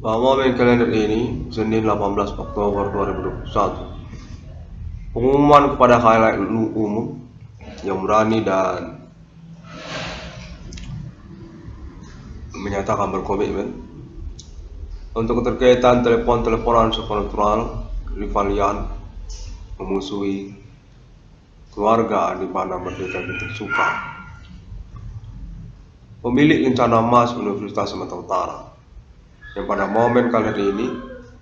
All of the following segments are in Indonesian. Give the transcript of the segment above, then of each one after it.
Bahwa momen kalender ini, Senin 18 Oktober 2021, pengumuman kepada khalayak umum yang berani dan menyatakan berkomitmen untuk keterkaitan teleponan supernatural, rivalian, memusuhi keluarga di mana Merdeka Getik Suka, pemilik rencana emas Universitas Sumatera Utara, yang pada momen kalender ini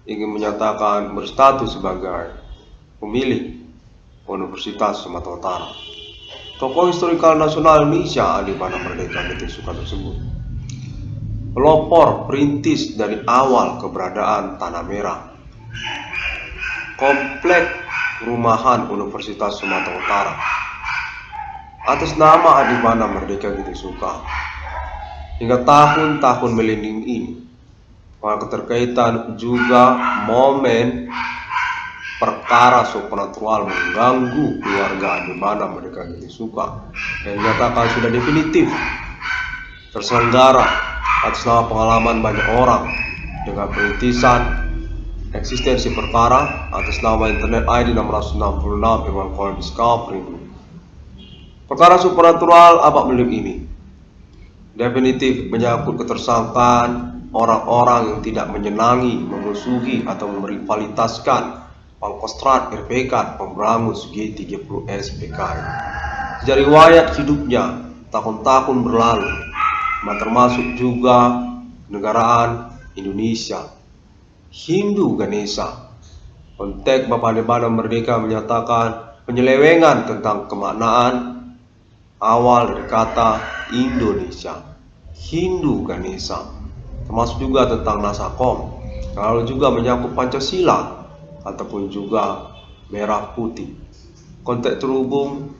ingin menyatakan berstatus sebagai pemilik Universitas Sumatera Utara, tokoh historikal nasional Indonesia di mana Merdeka Getik Suka tersebut, pelopor perintis dari awal keberadaan Tanah Merah, komplek perumahan Universitas Sumatera Utara, atas nama Adibana Merdeka Getik Suka, hingga tahun-tahun milenium ini. Pada keterkaitan juga momen perkara supernatural mengganggu keluarga Adibana Merdeka Getik Suka yang dinyatakan sudah definitif terselenggara atas nama pengalaman banyak orang dengan perintisan eksistensi perkara atas nama internet ID 666 Ewan Call Discovery. Perkara supernatural abad milenium ini definitif menyangkut ketersangkaan orang-orang yang tidak menyenangi, memusuhi atau merivalitaskan Pangkostrat RPK pemberangus G30S PKI. Sejak riwayat hidupnya tahun-tahun berlalu, termasuk juga negaraan Indonesia, Hindu Ganesha. Konteks Bapak Adibana Merdeka menyatakan penyelewengan tentang kemaknaan awal dari kata Indonesia, Hindu Ganesha, termasuk juga tentang Nasakom, lalu juga menyangkut Pancasila ataupun juga merah putih. Konteks terhubung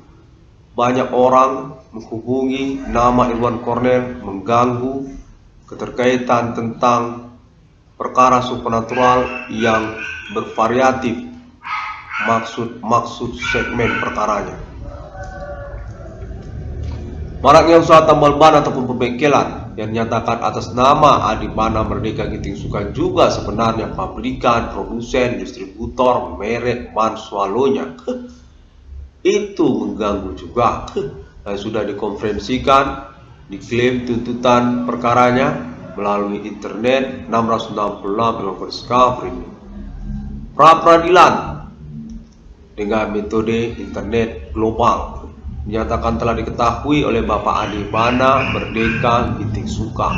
banyak orang menghubungi nama Irwan Cornell mengganggu keterkaitan tentang perkara supernatural yang bervariatif maksud segmen perkaranya. Maraknya usaha tambal ban ataupun pembengkelan yang dinyatakan atas nama Adibana Merdeka Getik Suka juga sebenarnya pabrikan, produsen, distributor merek ban swallow-nya. Itu mengganggu juga dan sudah dikonferensikan, diklaim tuntutan perkaranya melalui internet 666 Ewan Call Discovery. Pra-peradilan dengan metode internet global dinyatakan telah diketahui oleh Bapak Adibana Merdeka Getik Suka,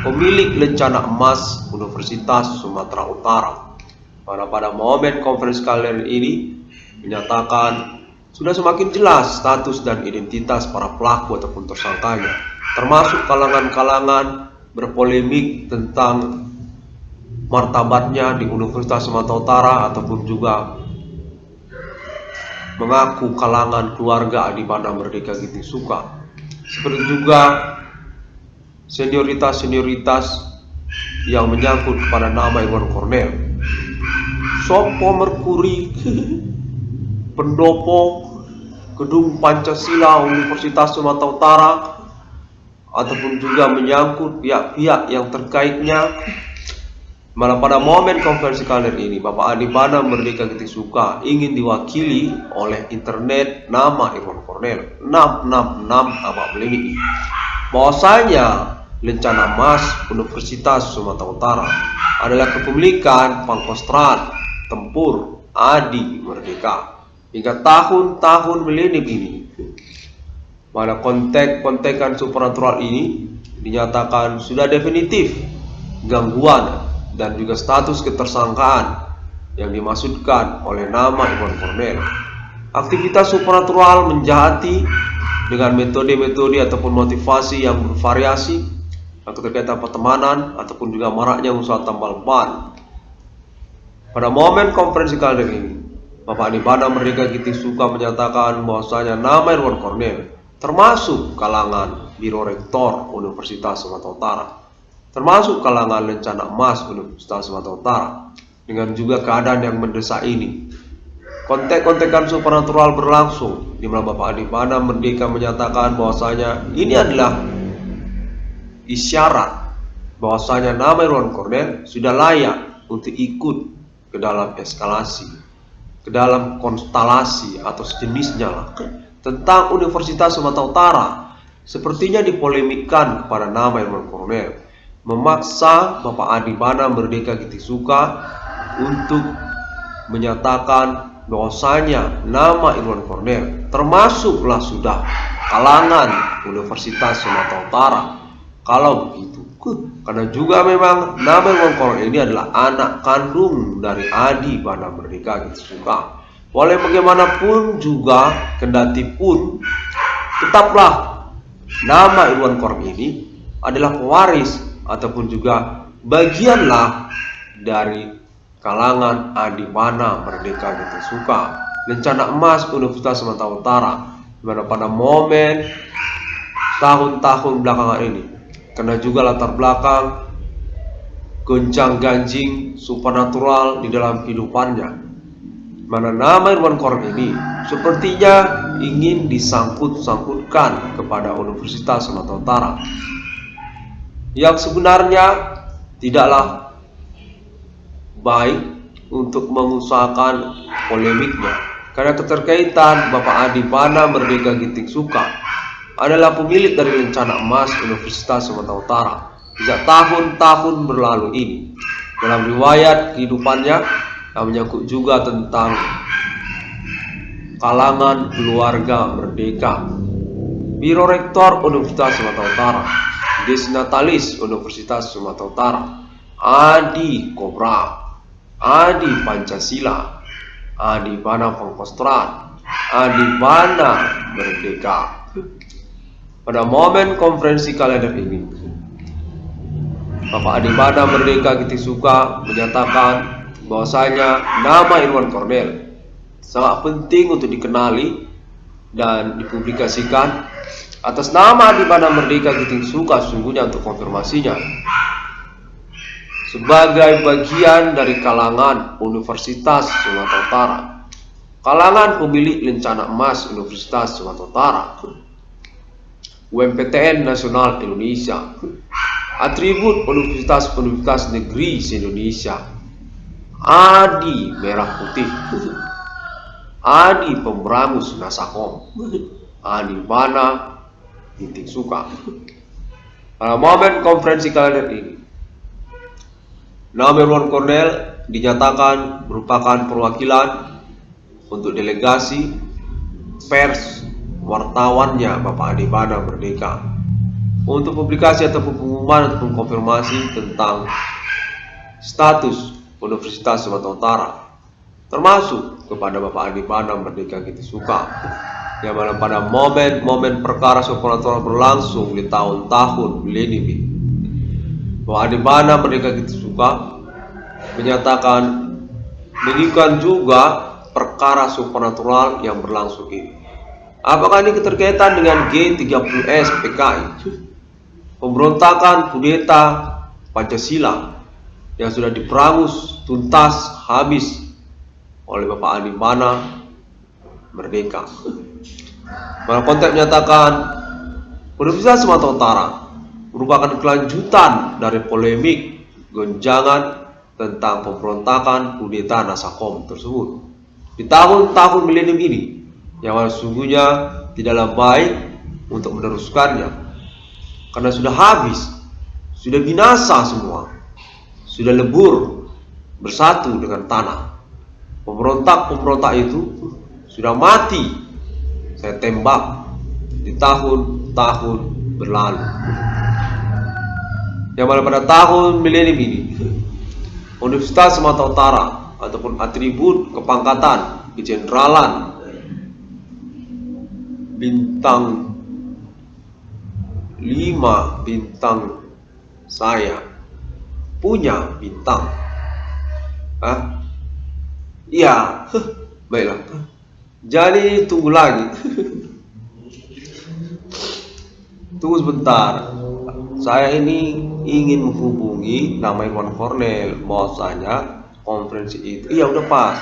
pemilik rencana emas Universitas Sumatera Utara. Pada momen konferensi kalender ini menyatakan sudah semakin jelas status dan identitas para pelaku ataupun tersangkanya, termasuk kalangan-kalangan berpolemik tentang martabatnya di Universitas Sumatera Utara ataupun juga mengaku kalangan keluarga Adibana Merdeka Getik Suka, seperti juga senioritas yang menyangkut kepada nama Irwan Cornell, Sopo Merkuri, pendopo Gedung Pancasila Universitas Sumatera Utara, ataupun juga menyangkut pihak-pihak yang terkaitnya. Malah pada momen konferensi kalender ini, Bapak Adibana Merdeka Getik Suka ingin diwakili oleh internet nama Irwan Cornell 666 abad milenium, bahwasanya rencana emas Universitas Sumatera Utara adalah kepemilikan Pangkostrat Tempur Adi Merdeka hingga tahun-tahun milenium ini. Mana kontekan supernatural ini dinyatakan sudah definitif gangguan dan juga status ketersangkaan yang dimaksudkan oleh nama Irwan Cornell. Aktivitas supernatural menjahati dengan metode-metode ataupun motivasi yang bervariasi, keterkaitan pertemanan ataupun juga maraknya usaha tambal ban. Pada momen konferensi kalender ini, Bapak Adibana Merdeka Getik Suka menyatakan bahwasanya nama Irwan Cornell termasuk kalangan Biro Rektor Universitas Sumatera Utara, termasuk kalangan rencana emas Universitas Sumatera Utara, dengan juga keadaan yang mendesak ini. Kontek-kontekan supernatural berlangsung, di mana Bapak Adibana Merdeka menyatakan bahwasanya ini adalah isyarat bahwasanya nama Irwan Cornel sudah layak untuk ikut ke dalam eskalasi, ke dalam konstelasi atau sejenisnya lah tentang Universitas Sumatera Utara. Sepertinya dipolemikkan kepada nama Irwan Cornel, memaksa Bapak Adi Bana Merdeka Gitisuka untuk menyatakan bahwasanya nama Irwan Cornel termasuklah sudah kalangan Universitas Sumatera Utara. Kalau begitu, karena juga memang nama Irwan Cornel ini adalah anak kandung dari Adi Bana Merdeka Gitisuka. Walau bagaimanapun juga, kendati pun, tetaplah nama Irwan Cornel ini adalah pewaris ataupun juga bagianlah dari kalangan Adi Bana Merdeka Gitisuka, lencana emas Universitas Sumatera Utara, di mana pada momen tahun-tahun belakangan ini, karena juga latar belakang gonjang ganjing supernatural di dalam kehidupannya, mana nama Irwan Cornel ini sepertinya ingin disangkut-sangkutkan kepada Universitas Sumatera Utara, yang sebenarnya tidaklah baik untuk mengusahakan polemiknya, karena keterkaitan Bapak Adi Bana Merdeka Gitisuka adalah pemilik dari lencana emas Universitas Sumatera Utara sejak tahun-tahun berlalu ini. Dalam riwayat kehidupannya yang menyangkut juga tentang kalangan keluarga merdeka, Biro Rektor Universitas Sumatera Utara, Desnatalis Universitas Sumatera Utara, Adi Kobra, Adi Pancasila, Adi Bana Pangkostrat, Adi Bana Merdeka. Pada momen konferensi kalender ini, Bapak Adi Bana Merdeka Gitisuka menyatakan bahwasanya nama Irwan Cornel sangat penting untuk dikenali dan dipublikasikan. Atas nama Adi Bana Merdeka Gitisuka sesungguhnya untuk konfirmasinya sebagai bagian dari kalangan Universitas Sumatera Utara, kalangan pemilik lencana emas Universitas Sumatera Utara, UMPTN Nasional Indonesia, atribut Universitas Negeri Indonesia, Adi Merah Putih, Adi Pemberangus Nasakom, Adi Bana Gitisuka. Pada momen konferensi kalender ini, nama Irwan Cornel dinyatakan merupakan perwakilan untuk delegasi pers wartawannya Bapak Adi Bana Merdeka untuk publikasi ataupun pengumuman ataupun konfirmasi tentang status Universitas Sumatera Utara, termasuk kepada Bapak Adi Bana Merdeka Gitisuka, yang mana pada momen-momen perkara supernatural berlangsung di tahun-tahun milenium ini, Bapak Adi Bana Merdeka Gitisuka menyatakan menginginkan juga perkara supernatural yang berlangsung ini. Apakah ini keterkaitan dengan G30S PKI, pemberontakan kudeta Pancasila yang sudah diperangus tuntas habis oleh Bapak Adi Bana Merdeka? Pada konteks menyatakan Universitas Sumatera Utara merupakan kelanjutan dari polemik gonjangan tentang pemberontakan kudeta Nasakom tersebut di tahun-tahun milenium ini, yang sesungguhnya tidaklah baik untuk meneruskannya, karena sudah habis, sudah binasa semua, sudah lebur bersatu dengan tanah. Pemberontak-pemberontak itu sudah mati, saya tembak di tahun-tahun berlalu. Yang mana pada tahun milenium ini, Universitas Sumatera Utara ataupun atribut kepangkatan kejeneralan bintang 5 bintang saya punya bintang. Iya, baiklah. Jadi tunggu lagi. Tunggu sebentar. Saya ini ingin menghubungi nama Irwan Cornel, bahwasanya konferensi itu, iya udah pas.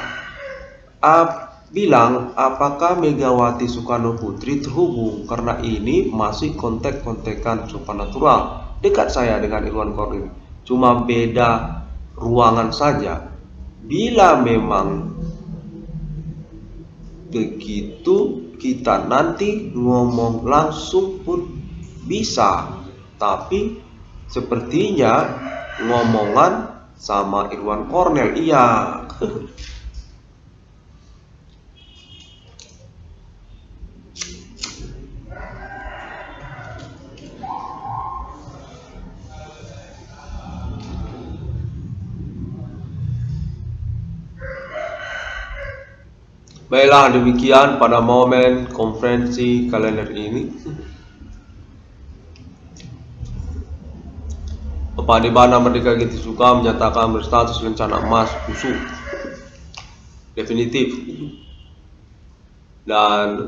Bilang apakah Megawati Soekarno Putri terhubung, karena ini masih kontek-kontekan supernatural. dekat saya dengan Irwan Cornel, cuma beda ruangan saja. Bila memang begitu, kita nanti ngomong langsung pun bisa, tapi sepertinya ngomongan sama Irwan Cornel, iya. Baiklah, demikian pada momen konferensi kalender ini. Bapak Adibana Merdeka Getisuka menyatakan berstatus rencana emas USU definitif, dan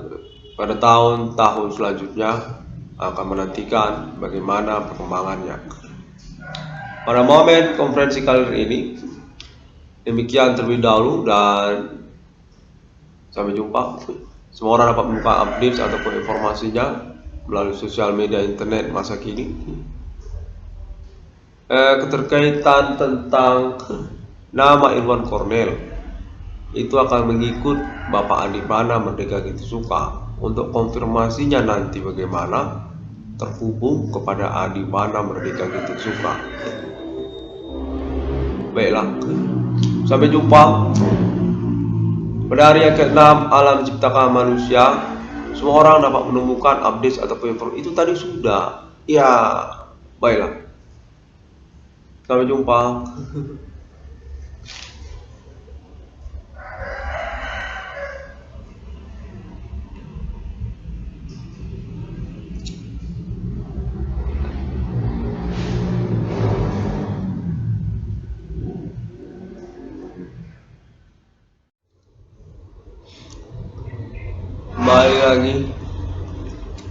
pada tahun-tahun selanjutnya akan menantikan bagaimana perkembangannya. Pada momen konferensi kalender ini, demikian terlebih dahulu, dan sampai jumpa. Semua orang dapat membuka update ataupun informasinya melalui sosial media internet masa kini. Keterkaitan tentang nama Irwan Cornel itu akan mengikut Bapak Adibana Merdeka Getisuka. Untuk konfirmasinya nanti bagaimana, terhubung kepada Adibana Merdeka Getisuka. Baiklah, sampai jumpa. Pada hari yang ke-6 alam ciptakan manusia, semua orang dapat menemukan update ataupun informasi. Itu tadi sudah. Ya, baiklah. Sampai jumpa. Kembali lagi,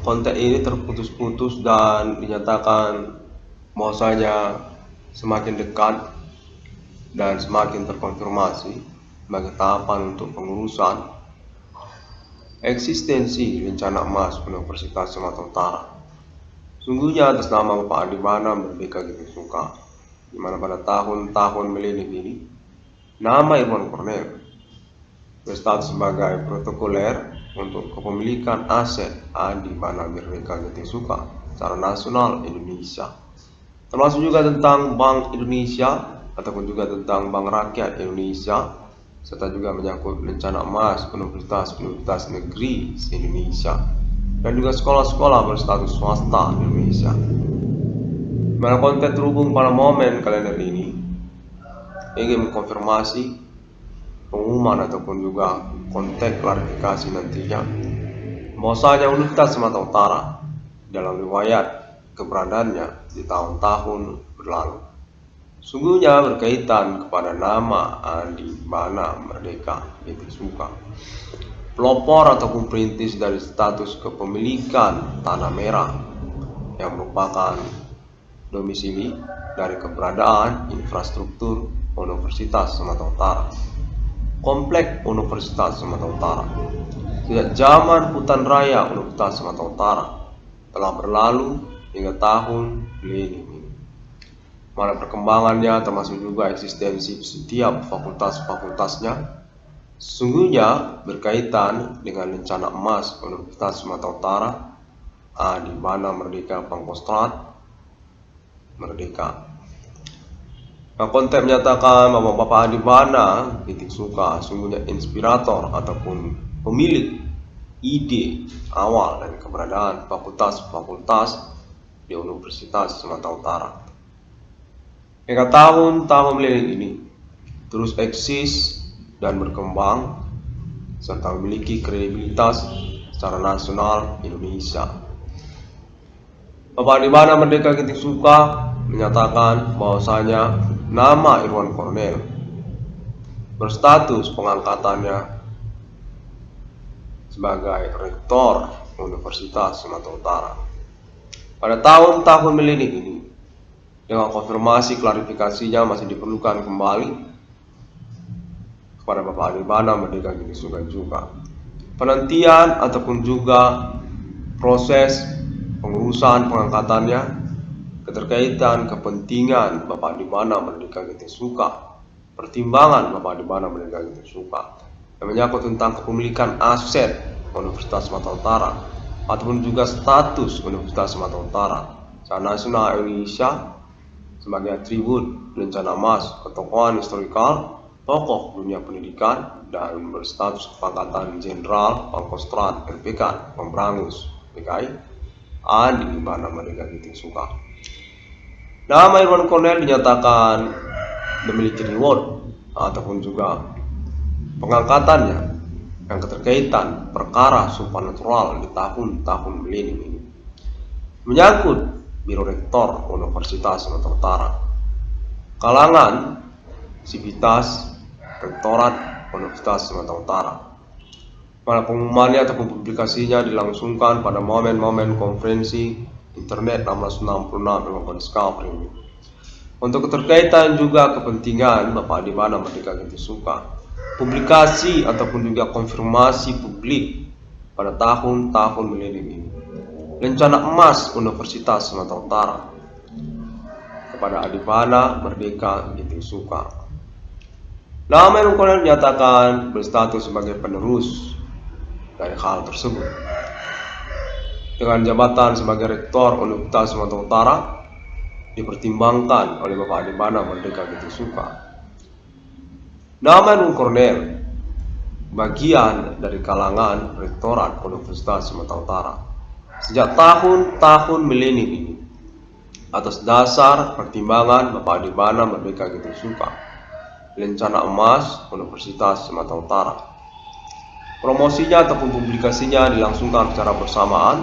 konten ini terputus-putus dan dinyatakan bahwasanya semakin dekat dan semakin terkonfirmasi bagi tahapan untuk pengurusan eksistensi rencana emas Universitas Sumatera Utara. Sungguhnya atas nama Bapak Adibana Merdeka Getisuka, di mana pada tahun-tahun milenik ini nama Irwan Cornel berstatus sebagai protokoler untuk kepemilikan aset Adibana Merdeka Getisuka secara nasional Indonesia, termasuk juga tentang Bank Indonesia ataupun juga tentang Bank Rakyat Indonesia, serta juga menyangkut rencana emas universitas negeri se-Indonesia dan juga sekolah-sekolah berstatus swasta di Indonesia. Mana konten terhubung pada momen kalender ini ingin mengkonfirmasi pengumuman ataupun juga konteks klarifikasi nantinya bahwasanya Universitas Sumatera Utara dalam riwayat keberadaannya di tahun-tahun berlalu sungguhnya berkaitan kepada nama Adibana Merdeka Getisuka, pelopor ataupun perintis dari status kepemilikan tanah merah yang merupakan domisili dari keberadaan infrastruktur Universitas Sumatera Utara. Komplek Universitas Sumatera Utara sejak zaman Hutan Raya Universitas Sumatera Utara telah berlalu hingga tahun milenik ini, mana perkembangannya termasuk juga eksistensi setiap fakultas-fakultasnya sesungguhnya berkaitan dengan rencana emas Universitas Sumatera Utara Adibana Merdeka Pangkostrat Merdeka. Nah, konten menyatakan bahwa Bapak Adibana Getisuka sungguhnya inspirator ataupun pemilik ide awal dan keberadaan fakultas-fakultas di Universitas Sumatera Utara. Hingga tahun-tahun milenik ini terus eksis dan berkembang serta memiliki kredibilitas secara nasional Indonesia. Bapak Adibana Merdeka Getisuka menyatakan bahwasanya nama Irwan Cornel berstatus pengangkatannya sebagai rektor Universitas Sumatera Utara pada tahun-tahun milenik ini. Dengan konfirmasi klarifikasinya masih diperlukan kembali kepada Bapak Adibana Merdeka Getisuka juga. Penantian ataupun juga proses pengurusan pengangkatannya keterkaitan, kepentingan Bapak di mana Merdeka kita suka, pertimbangan Bapak di mana Merdeka kita suka, yang menyangkut tentang kepemilikan aset Universitas Sumatera Utara ataupun juga status Universitas Sumatera Utara secara nasional Indonesia sebagai atribut rencana emas ketokohan historikal, tokoh dunia pendidikan, dan berstatus kepangkatan Jenderal Pangkostrat RPK Pemberangus PKI di mana Merdeka kita suka. Nama Irwan Cornel dinyatakan memiliki reward ataupun juga pengangkatannya yang keterkaitan perkara supranatural di tahun-tahun milenium ini menyangkut Biro Rektor Universitas Sumatera Utara, kalangan Sivitas Rektorat Universitas Sumatera Utara. Pada pengumumannya ataupun publikasinya dilangsungkan pada momen-momen konferensi Internet 666 Discovery. Untuk keterkaitan juga kepentingan Bapak di mana Merdeka kita suka, publikasi ataupun juga konfirmasi publik pada tahun-tahun milenium ini, rencana emas Universitas Sumatera Utara kepada Adipana Merdeka kita suka. Nama Irwan Cornel dinyatakan berstatus sebagai penerus dari hal tersebut dengan jabatan sebagai Rektor Universitas Sumatera Utara dipertimbangkan oleh Bapak Adipana Merdeka kita suka. Nama Irwan Cornel bagian dari kalangan Rektorat Universitas Sumatera Utara sejak tahun-tahun milenium ini atas dasar pertimbangan Bapak Adipana Merdeka kita suka, rencana emas Universitas Sumatera Utara. Promosinya ataupun publikasinya dilangsungkan secara bersamaan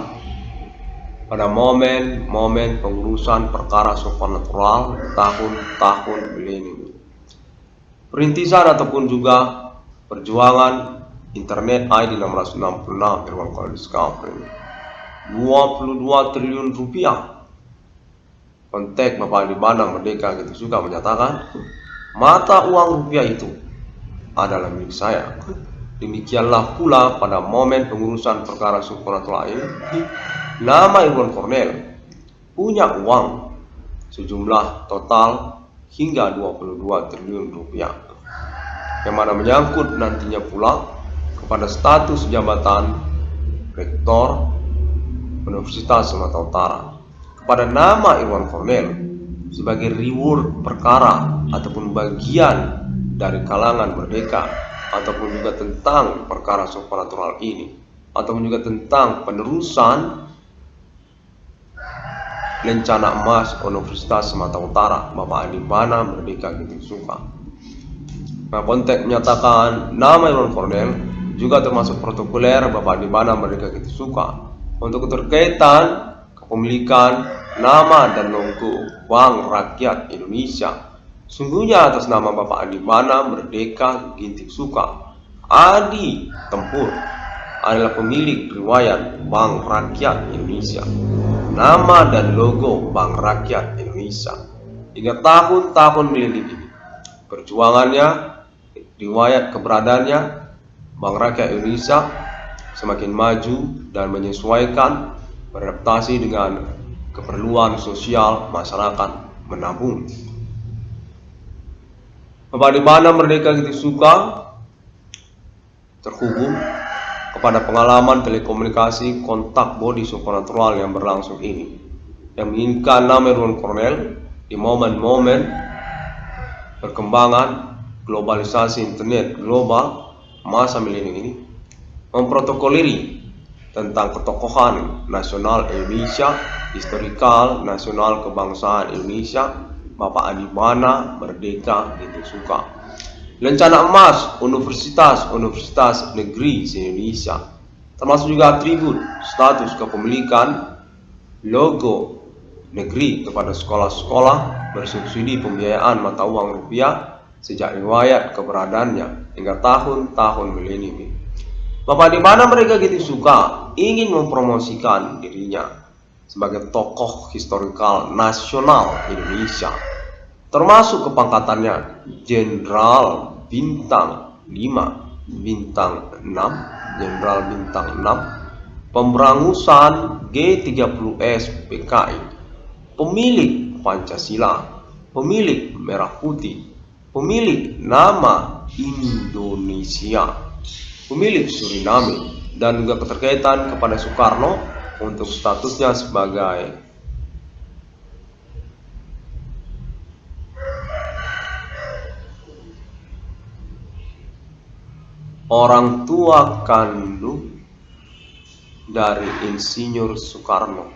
pada momen-momen pengurusan perkara supranatural tahun-tahun milenium. Perintisan ataupun juga perjuangan Internet ID 666 Irwan Cornel Discovery 22 triliun rupiah. Konteks Bapak Adipana Merdeka kita suka menyatakan mata uang rupiah itu adalah milik saya. Demikianlah pula pada momen pengurusan perkara supranatural ini, nama Irwan Cornel punya uang sejumlah total hingga 22 triliun rupiah, yang mana menyangkut nantinya pula kepada status jabatan Rektor Universitas Sumatera Utara kepada nama Irwan Cornel sebagai reward perkara ataupun bagian dari kalangan Merdeka, ataupun juga tentang perkara supranatural ini, ataupun juga tentang penerusan rencana emas Universitas Sumatera Utara Bapak Adipana Merdeka kita suka. Nah, konteks menyatakan nama Irwan Cornel juga termasuk protokoler Bapak Adipana Merdeka kita suka untuk keterkaitan kepemilikan nama dan logo Bank Rakyat Indonesia. Sungguhnya atas nama Bapak Adipana Merdeka Ginting Suka, Adi Tempur adalah pemilik riwayat Bank Rakyat Indonesia, nama dan logo Bank Rakyat Indonesia hingga tahun-tahun milenium ini. Perjuangannya, riwayat keberadaannya, Bank Rakyat Indonesia semakin maju dan menyesuaikan, beradaptasi dengan keperluan sosial masyarakat menabung. Bapak Adipana Merdeka kita suka terhubung kepada pengalaman telekomunikasi kontak bodi supranatural yang berlangsung ini, yang menginginkan nama Irwan Cornel di momen-momen perkembangan globalisasi internet global masa milenium ini memprotokoleri tentang ketokohan nasional Indonesia, historikal nasional kebangsaan Indonesia, Bapak Adipana Merdeka kita suka. Rencana emas Universitas Negeri se-Indonesia, termasuk juga atribut status kepemilikan logo negeri kepada sekolah-sekolah bersubsidi pembiayaan mata uang rupiah sejak riwayat keberadaannya hingga tahun-tahun milenium ini. Bapak Adipana Merdeka kita suka ingin mempromosikan dirinya sebagai tokoh historikal nasional Indonesia, termasuk kepangkatannya Jenderal Bintang 5, Bintang 6, Jenderal Bintang 6, Pemberangusan G30S PKI, pemilik Pancasila, pemilik merah putih, pemilik nama Indonesia, pemilik Suriname, dan juga keterkaitan kepada Soekarno untuk statusnya sebagai orang tua kandung dari Insinyur Soekarno.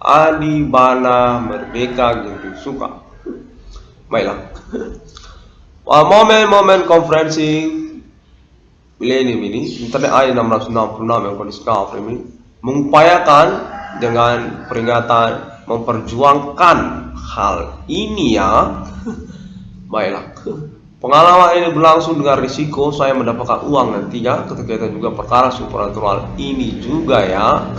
Adi Bana Merdeka Ginting Suka. Baiklah. Momen-momen konferensi milenium ini, Internet AI 666 yang kondisi ini mengupayakan dengan peringatan memperjuangkan hal ini ya. Baiklah. Pengalaman ini berlangsung dengan risiko saya mendapatkan uang nantinya, ketika juga perkara supernatural ini juga ya.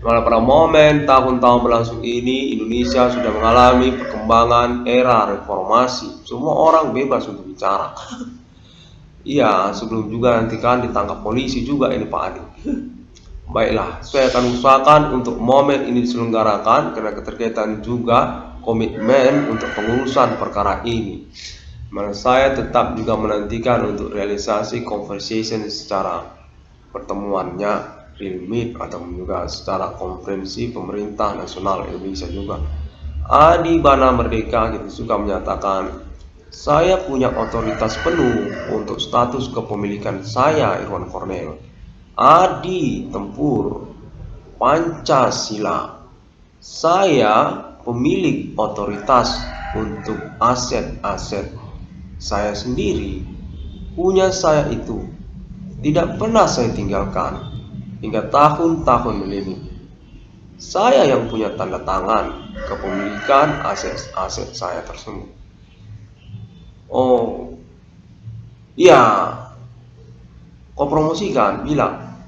Malah pada momen tahun-tahun berlangsung ini, Indonesia sudah mengalami perkembangan era reformasi. Semua orang bebas untuk bicara. Iya, sebelum juga nanti kan ditangkap polisi juga ini Pak Adi. Baiklah, saya akan usahakan untuk momen ini diselenggarakan karena keterkaitan juga komitmen untuk pengurusan perkara ini. Malah saya tetap juga menantikan untuk realisasi conversation secara pertemuannya real meet atau juga secara konferensi pemerintah nasional Indonesia juga. Adi Bana Merdeka gitu suka menyatakan, saya punya otoritas penuh untuk status kepemilikan saya Irwan Cornel. Adi tempur Pancasila. Saya pemilik otoritas untuk aset-aset saya sendiri. Punya saya itu tidak pernah saya tinggalkan hingga tahun-tahun milenium. Saya yang punya tanda tangan kepemilikan aset-aset saya tersebut. Oh, iya. Kau promosikan bilang,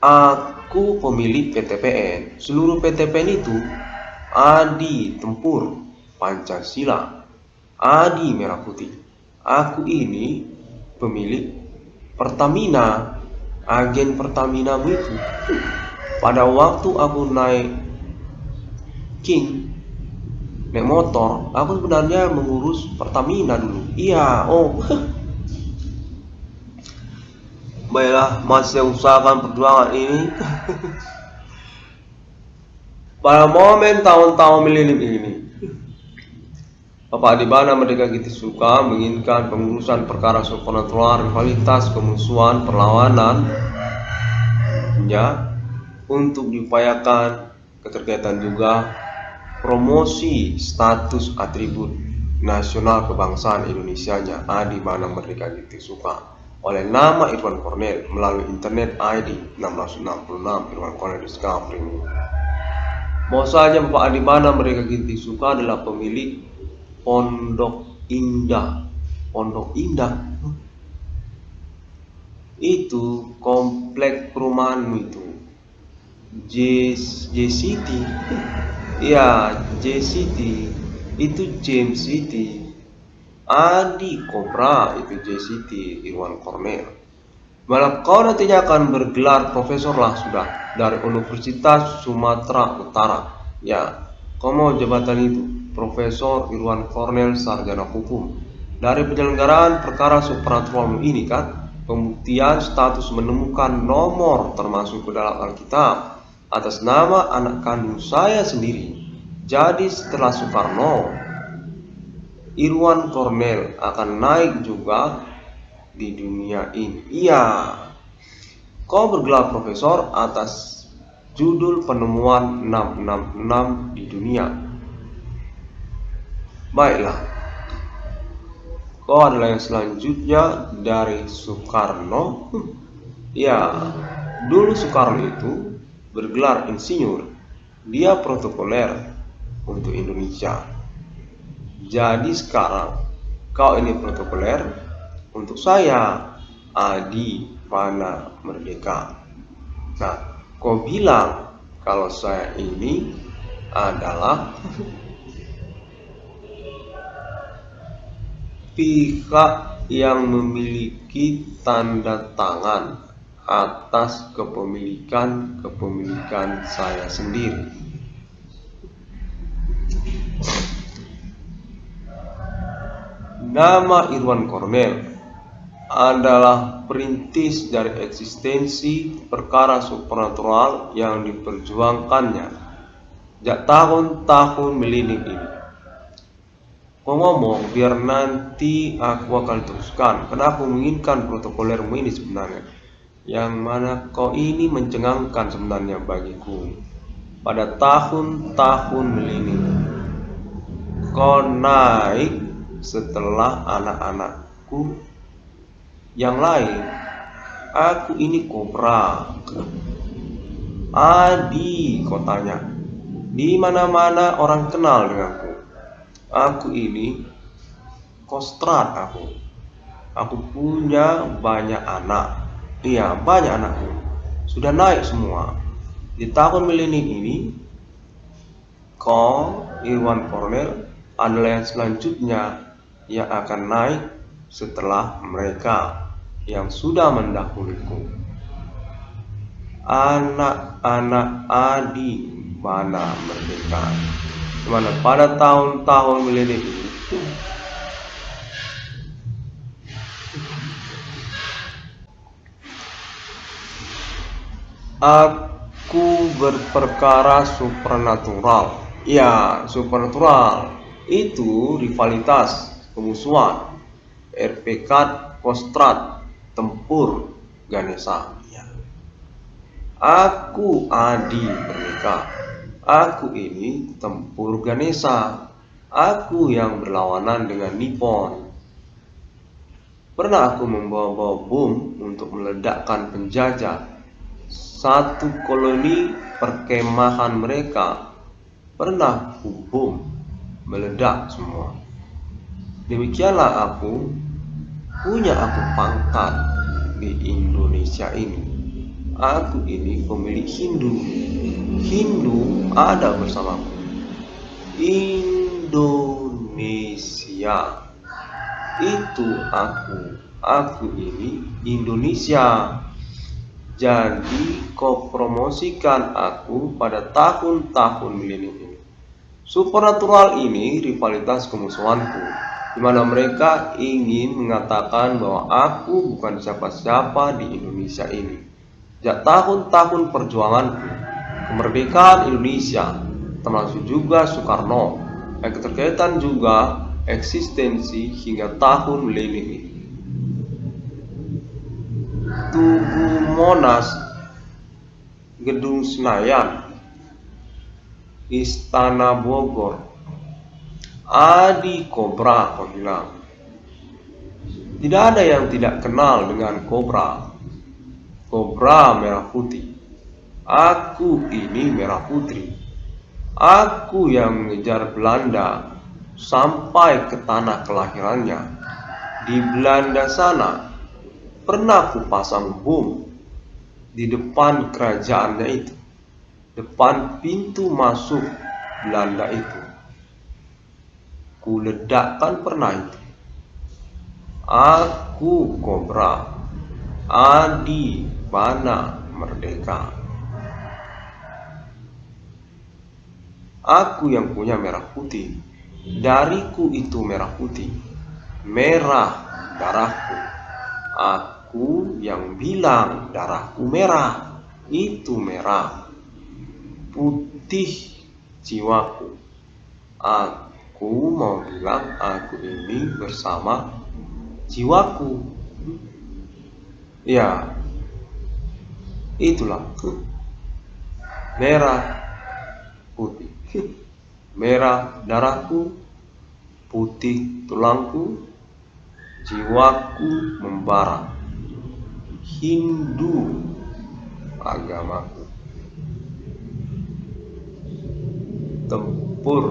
aku pemilik PTPN. Seluruh PTPN itu Adi tempur Pancasila, Adi merah putih. Aku ini pemilik Pertamina, agen Pertamina itu. Pada waktu aku naik naik motor, aku sebenarnya mengurus Pertamina dulu. Iya, oh. Baiklah, masih usahakan perjuangan ini. Pada momen tahun-tahun milenium ini, Bapak Adi Bana Merdeka Ginting Suka menginginkan pengurusan perkara supernatural, rivalitas, kemusuhan, perlawanan ya, untuk diupayakan keterkaitan juga promosi status atribut nasional kebangsaan Indonesianya Adi Bana Merdeka Ginting Suka oleh nama Irwan Cornel melalui internet ID 666 Irwan Cornel Discovery. Bahwasanya Bapak Adi Bana Merdeka Ginting Suka adalah pemilik Pondok Indah. Pondok Indah itu komplek perumahan itu J-City. Ya, J-City itu James City. Adi Kobra itu J-City Irwan Cornel. Malah kau nantinya akan bergelar profesor lah sudah dari Universitas Sumatera Utara. Ya, kau mau jabatan itu Profesor Irwan Cornel Sarjana Hukum. Dari penyelenggaraan perkara supernatural ini kan, pembuktian status menemukan nomor termasuk ke dalam Alkitab atas nama anak kandung saya sendiri. Jadi setelah Soekarno, Irwan Cornel akan naik juga di dunia ini. Iya, kau bergelar profesor atas judul penemuan 666 di dunia. Baiklah, kau adalah yang selanjutnya dari Soekarno. Ya, dulu Soekarno itu bergelar insinyur. Dia protokoler untuk Indonesia. Jadi sekarang kau ini protokoler untuk saya Adi Bana Merdeka. Nah, kau bilang kalau saya ini adalah pihak yang memiliki tanda tangan atas kepemilikan saya sendiri. Nama Irwan Kornel adalah perintis dari eksistensi perkara supernatural yang diperjuangkannya sejak tahun-tahun milenium ini. Kau ngomong biar nanti aku akan teruskan, karena aku menginginkan protokolermu ini sebenarnya, yang mana kau ini mencengangkan sebenarnya bagiku. Pada tahun-tahun milenium kau naik setelah anak-anakku yang lain. Aku ini kobra. Adi, kau tanya. Di mana-mana orang kenal denganku. Aku ini kostrat aku. Aku punya banyak anak. Iya, banyak anakku. Sudah naik semua. Di tahun milenium ini, kau, Irwan Kornel, adalah yang selanjutnya yang akan naik setelah mereka yang sudah mendahuliku. Anak-anak Adi mana merdeka, dimana pada tahun-tahun milenium ini aku berperkara supernatural. Ya, supernatural itu rivalitas, pemusuhan, RPK, Kostrat, Tempur, Ganesha. Ya. Aku Adi merdeka. Aku ini Tempur Ganesha. Aku yang berlawanan dengan Nippon. Pernah aku membawa bom untuk meledakkan penjajah satu koloni perkemahan mereka. Pernah aku bom meledak semua. Demikianlah aku punya pangkat di Indonesia ini. Aku ini pemilik Hindu. Hindu ada bersamaku. Indonesia itu aku. Aku ini Indonesia. Jadi kau promosikan aku pada tahun-tahun milenium ini. Supernatural ini rivalitas kemusuhanku, di mana mereka ingin mengatakan bahwa aku bukan siapa-siapa di Indonesia ini. Sejak tahun-tahun perjuanganku, kemerdekaan Indonesia, termasuk juga Soekarno, yang keterkaitan juga eksistensi hingga tahun milenium ini. Tugu Monas, Gedung Senayan, Istana Bogor, Adi Kobra, kau bilang. Tidak ada yang tidak kenal dengan Kobra. Kobra merah putih. Aku ini merah putih. Aku yang mengejar Belanda sampai ke tanah kelahirannya. Di Belanda sana pernah aku pasang bom di depan kerajaannya itu, depan pintu masuk Belanda itu. Ku ledakkan pernah itu. Aku Kobra, Adi Bana merdeka. Aku yang punya merah putih. Dariku itu merah putih. Merah darahku. Aku yang bilang darahku merah. Itu merah. Putih jiwaku. Aku mau bilang aku ini bersama jiwaku. Ya, itulah merah putih. Merah darahku, putih tulangku, jiwaku membara. Hindu agamaku. Tempur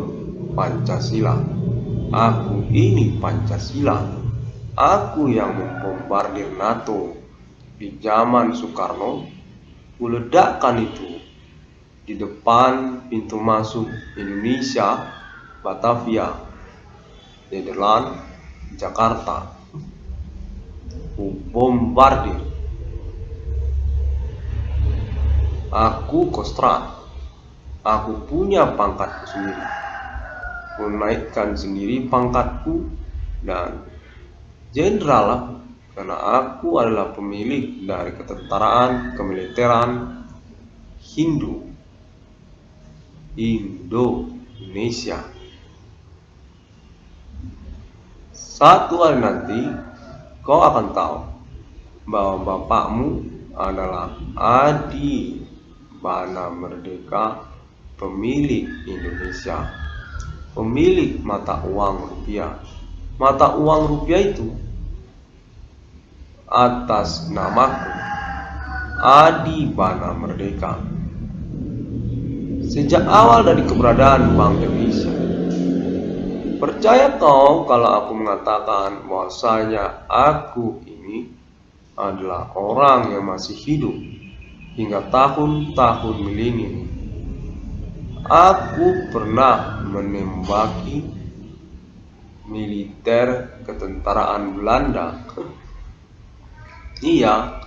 Pancasila. Aku ini Pancasila. Aku yang membombardir NATO di zaman Soekarno. Kuledakkan itu di depan pintu masuk Indonesia, Batavia, Nederland, Jakarta. Ku bombardir. Aku kostrat. Aku punya pangkatku sendiri. Ku naikkan sendiri pangkatku. dan jenderal lah, karena aku adalah pemilik dari ketentaraan kemiliteran Indonesia. Satu hari nanti kau akan tahu bahwa bapakmu adalah Adi Bana Merdeka, pemilik Indonesia, pemilik mata uang rupiah. Mata uang rupiah itu atas namaku, Adi Bana Merdeka. Sejak awal dari keberadaan Bank Indonesia, percaya kau kalau aku mengatakan bahwasanya aku ini adalah orang yang masih hidup hingga tahun-tahun milenium. Aku pernah menembaki militer ketentaraan Belanda. Iya,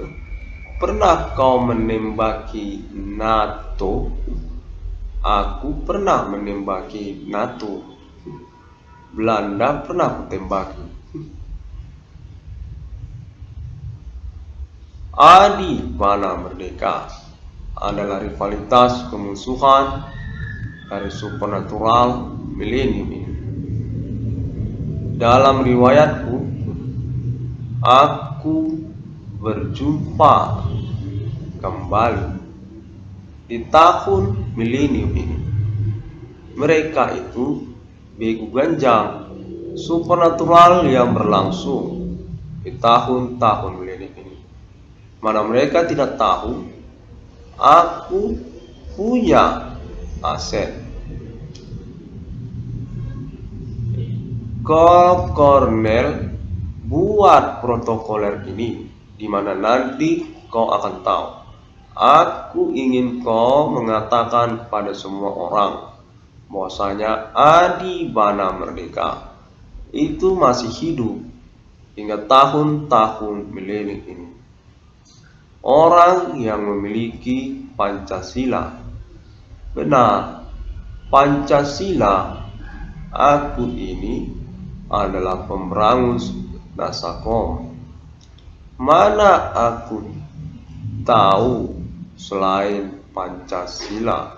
pernah kau menembaki NATO? Aku pernah menembaki NATO. Belanda pernah kutembaki. Adi Bana Merdeka adalah rivalitas kemusuhan dari supernatural milenium ini. Dalam riwayatku, aku berjumpa kembali di tahun milenium ini. Mereka itu begu ganjang supernatural yang berlangsung di tahun-tahun milenium ini. Mana mereka tidak tahu aku punya aset. Cornell buat protokoler ini, di mana nanti kau akan tahu. Aku ingin kau mengatakan pada semua orang bahwasanya Adi Bana Merdeka itu masih hidup hingga tahun-tahun milenium ini. Orang yang memiliki Pancasila. Benar, Pancasila. Aku ini adalah pemberangus Nasakom. Mana aku tahu selain Pancasila,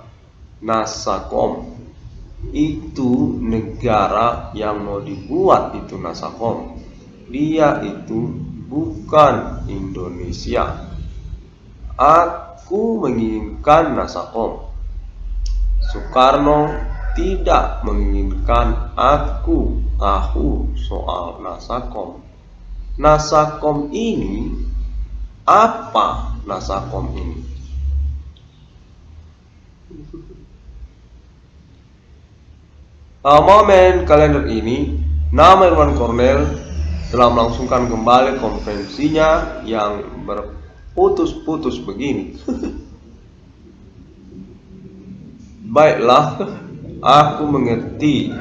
Nasakom itu negara yang mau dibuat itu Nasakom. Dia itu bukan Indonesia. Aku menginginkan Nasakom. Soekarno tidak menginginkan aku tahu soal Nasakom. Nasakom ini apa? Nasakom ini momen kalender ini, nama Irwan Cornell telah melangsungkan kembali konferensinya yang berputus-putus begini. Baiklah, aku mengerti,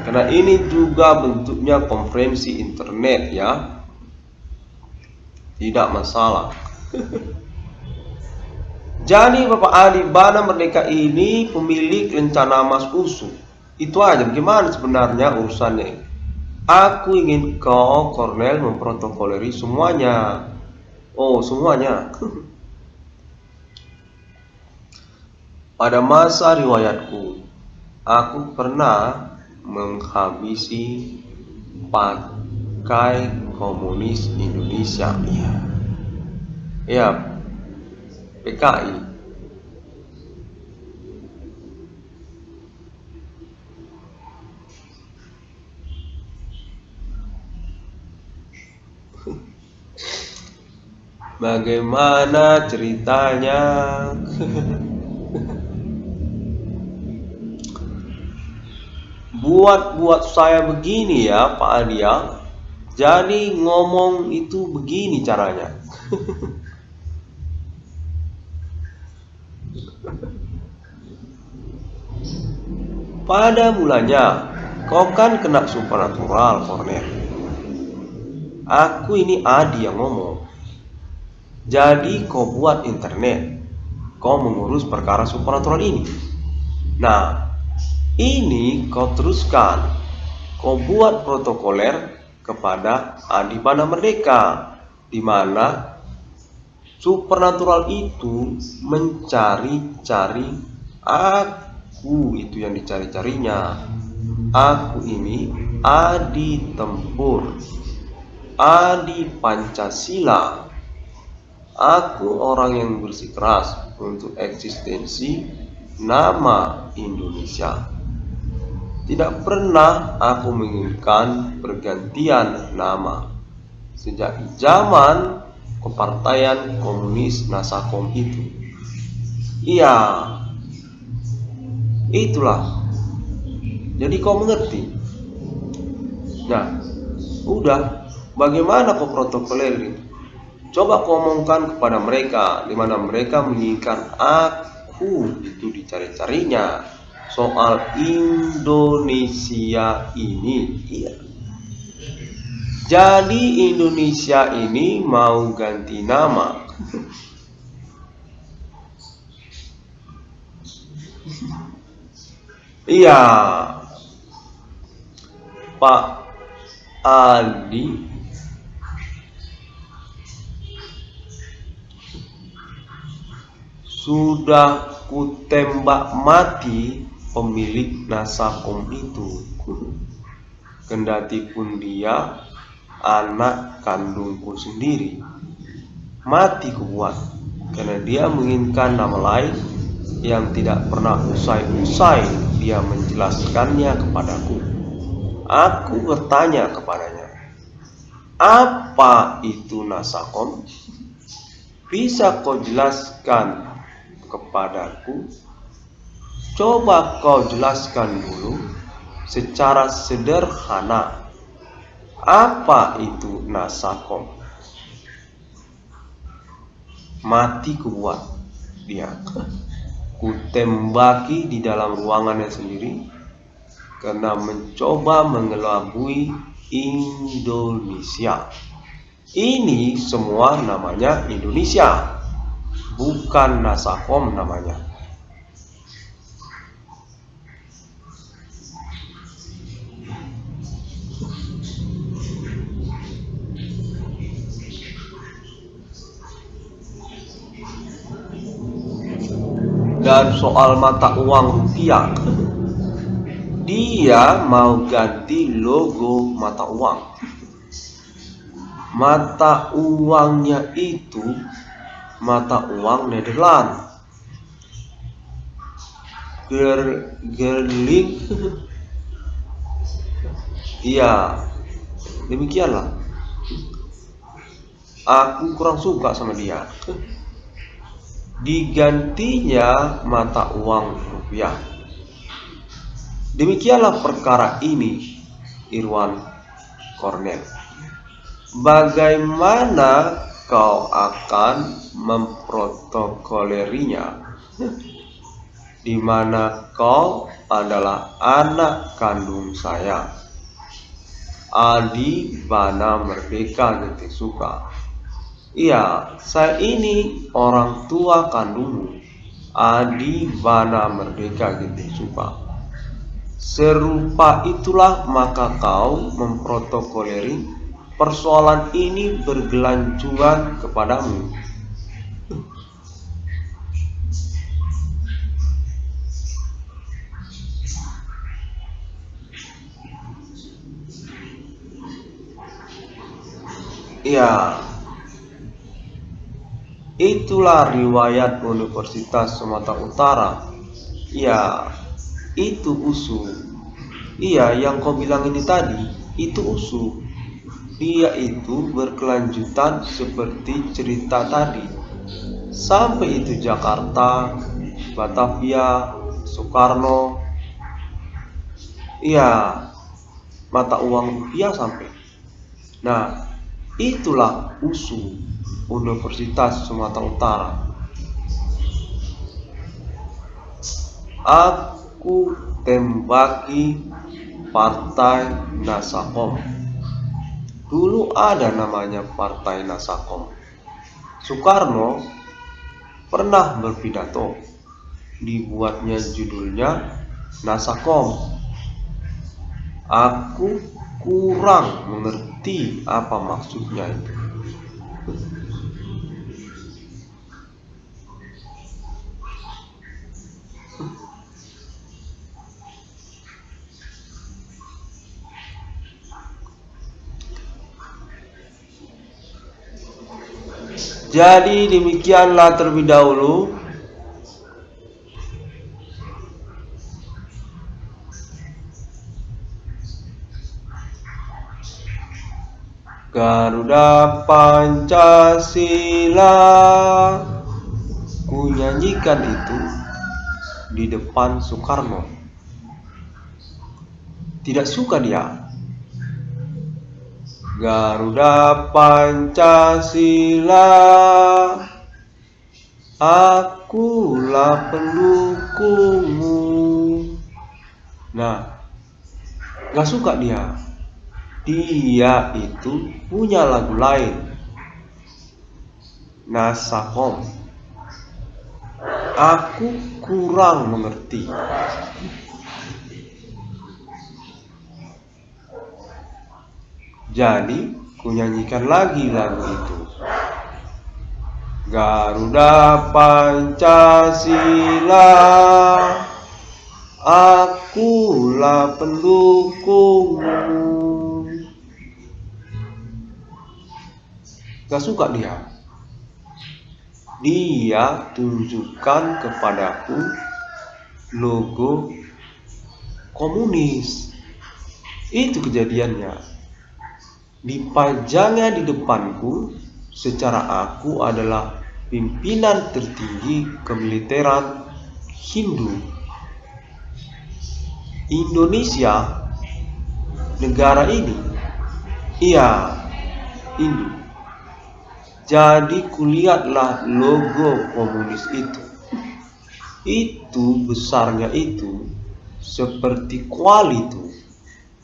karena ini juga bentuknya konferensi internet ya. Tidak masalah. Jadi Bapak Adi Bana Merdeka ini pemilik lencana emas USU. Itu aja, gimana sebenarnya urusannya? Aku ingin kau Cornell memprotokoleri semuanya. Oh, semuanya. Pada masa riwayatku, aku pernah menghabisi Partai Komunis Indonesia. Ya, PKI. Bagaimana ceritanya? Buat saya begini ya Pak Adia. Jadi ngomong itu begini caranya. Pada mulanya kau kan kena supernatural, Cornell. Aku ini Adi yang ngomong. Jadi kau buat internet, kau mengurus perkara supernatural ini. Nah, ini kau teruskan, kau buat protokoler kepada Adipana Merdeka, di mana supernatural itu mencari-cari aku, itu yang dicari-carinya. Aku ini Adi Tempur, Adi Pancasila. Aku orang yang bersikeras untuk eksistensi nama Indonesia. Tidak pernah aku menginginkan pergantian nama sejak zaman kepartaian komunis Nasakom itu. Iya, itulah. Jadi kau mengerti. Nah, udah. Bagaimana kau protokoler ini? Coba kau omongkan kepada mereka, di mana mereka menginginkan aku itu dicari-carinya soal Indonesia ini. Iya. Jadi Indonesia ini mau ganti nama. Iya, Pak Adi sudah kutembak mati pemilik Nasakom itu. Kendati pun dia anak kandungku sendiri. Mati kubuat, karena dia menginginkan nama lain yang tidak pernah usai-usai dia menjelaskannya kepadaku. Aku bertanya kepadanya, apa itu Nasakom? Bisa kau jelaskan kepadaku? Coba kau jelaskan dulu secara sederhana, apa itu Nasakom? Mati kubuat dia. Kutembaki di dalam ruangannya sendiri karena mencoba mengelabui Indonesia. Ini semua namanya Indonesia, bukan Nasakom namanya. Dan soal mata uang rupiah, dia mau ganti logo mata uang. Mata uangnya itu mata uang Nederland. Gerling. Iya, demikianlah. Aku kurang suka sama dia. Digantinya mata uang rupiah. Demikianlah perkara ini, Irwan Cornel. Bagaimana kau akan memprotokolerinya, di mana kau adalah anak kandung saya, Adi Bana Merdeka Getik Suka. Iya, saya ini orang tua kandungmu, Adi Bana Merdeka Getik Suka. Serupa itulah maka kau memprotokoleri persoalan ini bergelantungan kepadamu. Ya, itulah riwayat Universitas Sumatera Utara. Ya, itu usul. Iya, yang kau bilang ini tadi, itu usul. Dia itu berkelanjutan seperti cerita tadi. Sampai itu Jakarta, Batavia, Soekarno. Iya, mata uang rupiah sampai. Nah, itulah usul Universitas Sumatera Utara. Aku tembaki Partai Nasakom. Dulu ada namanya Partai Nasakom. Soekarno pernah berpidato, dibuatnya judulnya Nasakom. Aku kurang mengerti apa maksudnya itu. Jadi demikianlah terlebih dahulu Garuda Pancasila. Ku nyanyikan itu di depan Soekarno. Tidak suka dia. Garuda Pancasila, akulah pendukungmu. Nah, gak suka dia. Dia itu punya lagu lain, Nasakom. Aku kurang mengerti. Jadi kunyanyikan lagi lagu itu. Garuda Pancasila, akulah pendukungmu. Gak suka dia. Dia tunjukkan kepadaku logo komunis. Itu kejadiannya. Dipajangnya di depanku secara aku adalah pimpinan tertinggi kemiliteran Hindu. Indonesia, negara ini, iya, Hindu. Jadi kulihatlah logo komunis itu. Itu besarnya itu seperti kuali itu.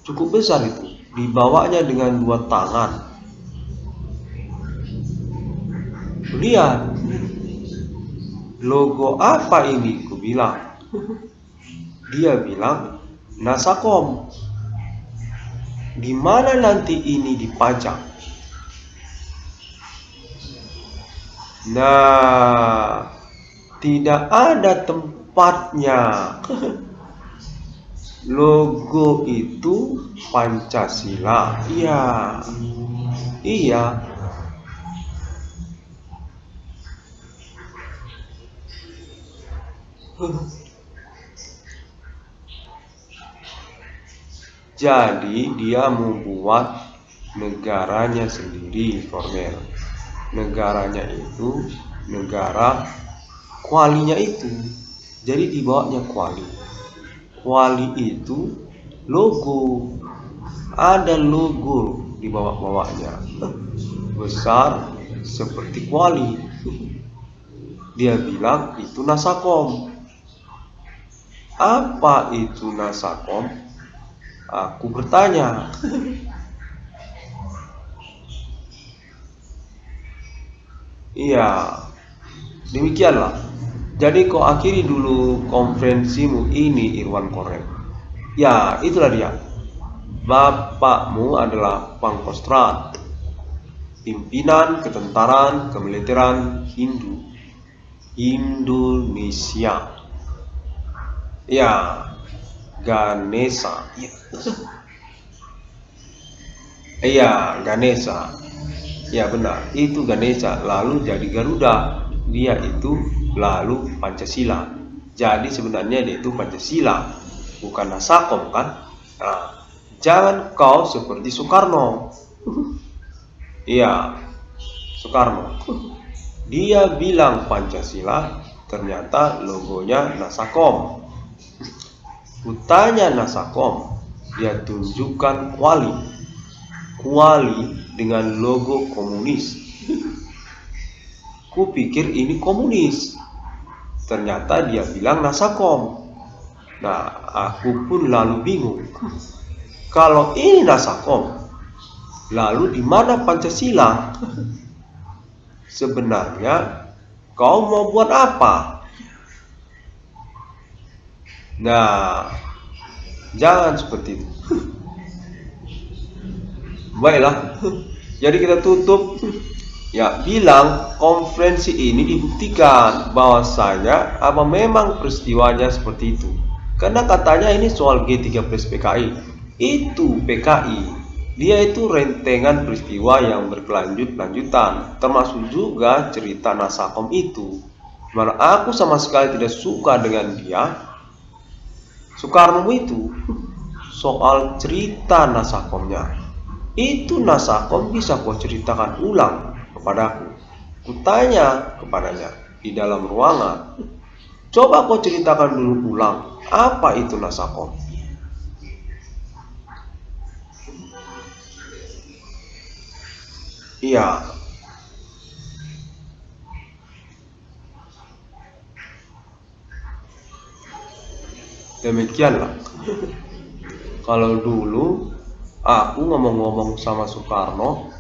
Cukup besar itu. Dibawanya dengan 2 tangan. Lihat, logo apa ini? Ku bilang. Dia bilang, Nasakom. Di mana nanti ini dipajang? Nah, tidak ada tempatnya. Logo itu Pancasila. Iya. Iya. Jadi dia membuat negaranya sendiri formal. Negaranya itu negara kualinya itu. Jadi dibawanya kuali. Kuali itu logo. Ada logo di bawah-bawahnya. Besar seperti kuali. Dia bilang itu Nasakom. Apa itu Nasakom? Aku bertanya. Iya, demikianlah. Jadi kau akhiri dulu konferensimu ini, Irwan Korek. Ya, itulah dia. Bapakmu adalah Pangkostrat, pimpinan ketentaran kemiliteran Hindu Indonesia. Ya, Ganesha. Iya, Ganesha. Ya benar, itu Ganesha. Lalu jadi Garuda. Dia itu lalu Pancasila. Jadi sebenarnya dia itu Pancasila, bukan Nasakom kan? Nah, jangan kau seperti Soekarno. Iya, Soekarno. Dia bilang Pancasila, ternyata logonya Nasakom. Kutanya Nasakom, dia tunjukkan kuali. Kuali dengan logo komunis. Kupikir ini komunis. Ternyata dia bilang Nasakom. Nah, aku pun lalu bingung. Kalau ini Nasakom, lalu di mana Pancasila? Sebenarnya kau mau buat apa? Nah, jangan seperti itu. Baiklah, jadi kita tutup. Ya, bilang konferensi ini dibuktikan bahwasanya apa memang peristiwanya seperti itu. Karena katanya ini soal G3 plus PKI. Itu PKI. Dia itu rentengan peristiwa yang berkelanjutan, termasuk juga cerita Nasakom itu. Mana aku sama sekali tidak suka dengan dia. Soekarno itu soal cerita Nasakomnya. Itu Nasakom bisa kau ceritakan ulang kepadaku. Kutanya kepadanya di dalam ruangan. Coba kau ceritakan dulu ulang, apa itu Nasakom? Iya, demikianlah. Kalau dulu aku ngomong-ngomong sama Soekarno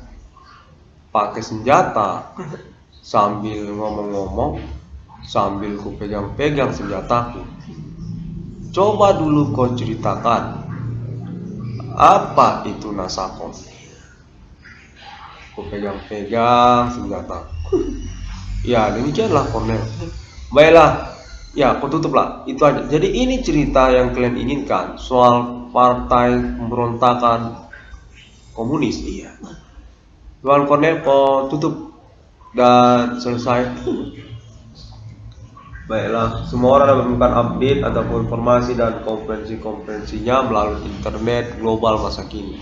pakai senjata, sambil ngomong-ngomong sambil ku pegang-pegang senjataku. Coba dulu kau ceritakan apa itu Nasakom. Ku pegang-pegang senjata. Ya, demikianlah Cornel. Baiklah, ya, aku tutuplah. Itu aja. Jadi ini cerita yang kalian inginkan soal partai pemberontakan komunis. Iya. Tuan Cornel, kau tutup dan selesai. Baiklah, semua orang dapat menemukan update ataupun informasi dan konferensi-konferensinya melalui internet global masa kini.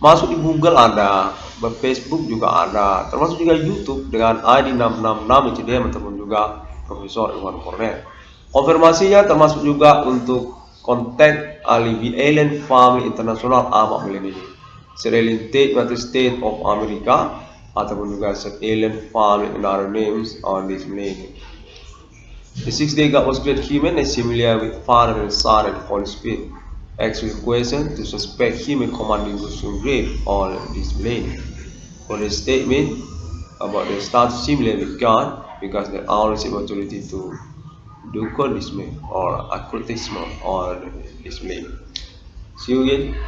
Masuk di Google ada, Facebook juga ada, termasuk juga YouTube dengan ID 666 ICDM ataupun juga Profesor Iwan Cornell. Konfirmasinya termasuk juga untuk kontak alibi Alien Family International Ahmad Millennium, Alien United States of America ataupun juga Alien Family and other names on this millennium. The sixth-day God was created human and similar with Father and Son and Holy Spirit. Asked with question to suspect human commanding those to grave all this millennium. For the statement about the status similar with God, because they all receive authority to do conditioning or occultism or this millennium. See you again.